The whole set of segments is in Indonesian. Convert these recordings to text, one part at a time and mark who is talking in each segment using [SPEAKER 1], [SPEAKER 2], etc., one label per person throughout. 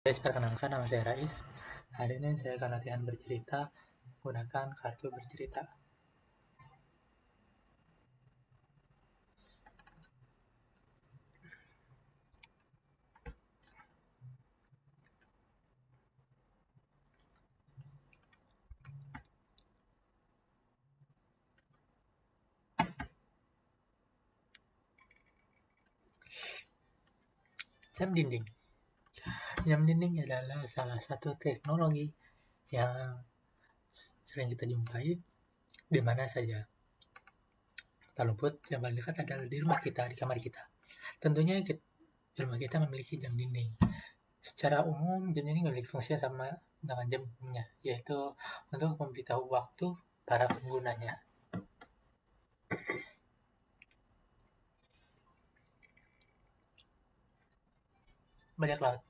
[SPEAKER 1] Guys, perkenalkan nama saya Rais. Hari ini saya akan latihan bercerita menggunakan kartu bercerita. Jam dinding. Jam dinding adalah salah satu teknologi yang sering kita jumpai di mana saja. Tak luput, yang paling dekat adalah di rumah kita, di kamar kita. Tentunya di rumah kita memiliki jam dinding. Secara umum, jam dinding memiliki fungsi yang sama dengan jamnya, yaitu untuk memberitahu waktu para penggunanya. Bajak laut.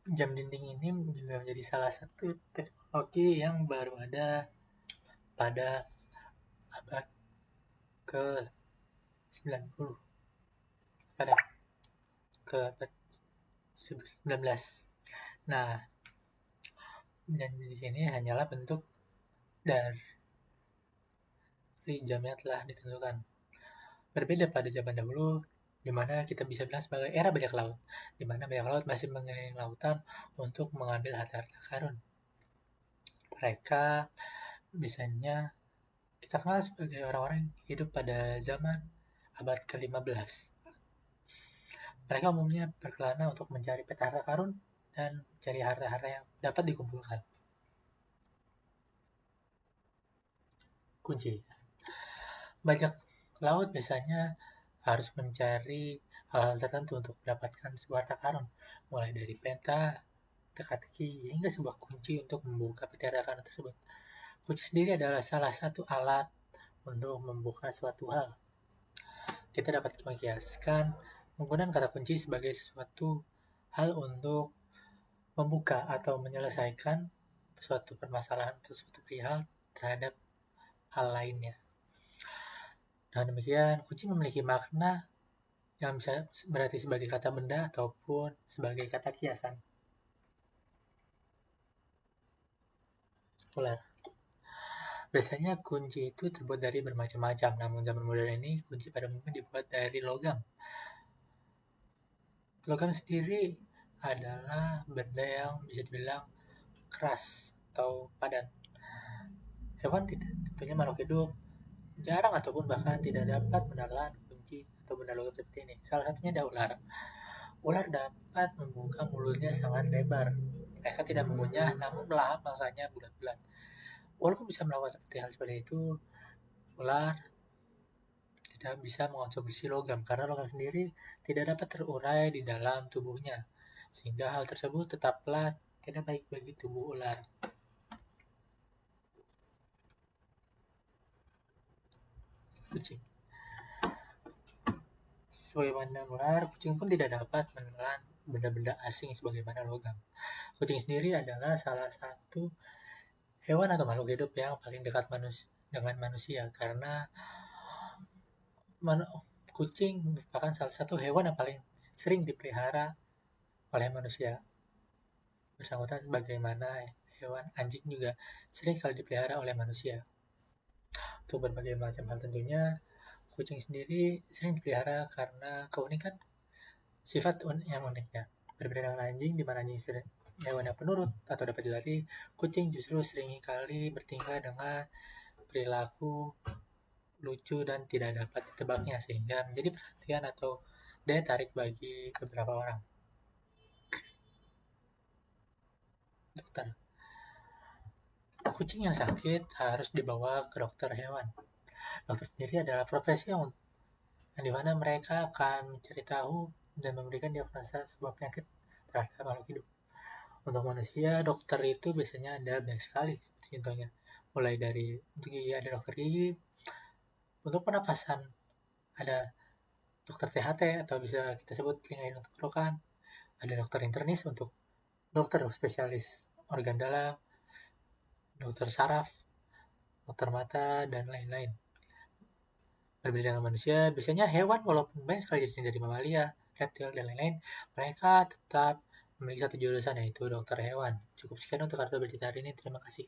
[SPEAKER 1] Jam dinding ini juga menjadi salah satu teknologi yang baru ada pada abad ke-90, pada ke-abad 19. Nah, dan di sini hanyalah bentuk dari jam yang telah ditentukan. Berbeda pada zaman dahulu, di mana kita bisa bilang sebagai era bajak laut, di mana bajak laut masih mengelilingi lautan untuk mengambil harta-harta karun. Mereka biasanya kita kenal sebagai orang-orang yang hidup pada zaman abad ke-15. Mereka umumnya berkelana untuk mencari peta harta karun dan mencari harta-harta yang dapat dikumpulkan. Kunci. Bajak laut biasanya harus mencari hal tertentu untuk mendapatkan sebuah harta karun, mulai dari peta, teka-teki, hingga sebuah kunci untuk membuka peta harta karun tersebut. Kunci sendiri adalah salah satu alat untuk membuka suatu hal. Kita dapat mengkiaskan menggunakan kata kunci sebagai sesuatu hal untuk membuka atau menyelesaikan suatu permasalahan atau suatu perihal terhadap hal lainnya. Dengan demikian, kunci memiliki makna yang bisa berarti sebagai kata benda ataupun sebagai kata kiasan. Ular. Biasanya kunci itu terbuat dari bermacam-macam, namun zaman modern ini kunci pada umumnya dibuat dari logam. Logam sendiri adalah benda yang bisa dibilang keras atau padat. Hewan tidak, tentunya makhluk hidup jarang ataupun bahkan tidak dapat menelan kunci atau benda logam seperti ini. Salah satunya adalah ular. Ular dapat membuka mulutnya sangat lebar. Mereka tidak mengunyah, namun melahap mangsanya bulat-bulat. Walaupun bisa melakukan seperti itu, ular tidak bisa mengonsumsi logam karena logam sendiri tidak dapat terurai di dalam tubuhnya, sehingga hal tersebut tetaplah tidak baik bagi tubuh ular. Kucing. Sebagaimana ular, kucing pun tidak dapat menelan benda-benda asing sebagaimana logam. Kucing sendiri adalah salah satu hewan atau makhluk hidup yang paling dekat dengan manusia karena kucing merupakan salah satu hewan yang paling sering dipelihara oleh manusia. Bersangkutan sebagaimana hewan anjing juga sering kali dipelihara oleh manusia. Untuk berbagai macam hal tentunya, kucing sendiri sering dipelihara karena keunikan sifat yang uniknya. Berbeda dengan anjing, di mana anjing sering hewan yang penurut atau dapat dilatih, kucing justru sering kali bertingkah dengan perilaku lucu dan tidak dapat ditebaknya sehingga menjadi perhatian atau daya tarik bagi beberapa orang. Dokter. Kucing yang sakit harus dibawa ke dokter hewan. Dokter sendiri adalah profesi yang dimana mereka akan mencari tahu dan memberikan diagnosa sebuah penyakit terhadap makhluk hidup. Untuk manusia, dokter itu biasanya ada banyak sekali, seperti contohnya mulai dari untuk gigi ada dokter gigi, untuk pernapasan ada dokter THT atau bisa kita sebut telinga hidung tenggorokan, ada dokter internis untuk dokter spesialis organ dalam, dokter saraf, dokter mata, dan lain-lain. Berbeda dengan manusia, biasanya hewan walaupun banyak sekali jenisnya dari mamalia, reptil, dan lain-lain, mereka tetap memiliki satu jurusan yaitu dokter hewan. Cukup sekian untuk artikel berita hari ini. Terima kasih.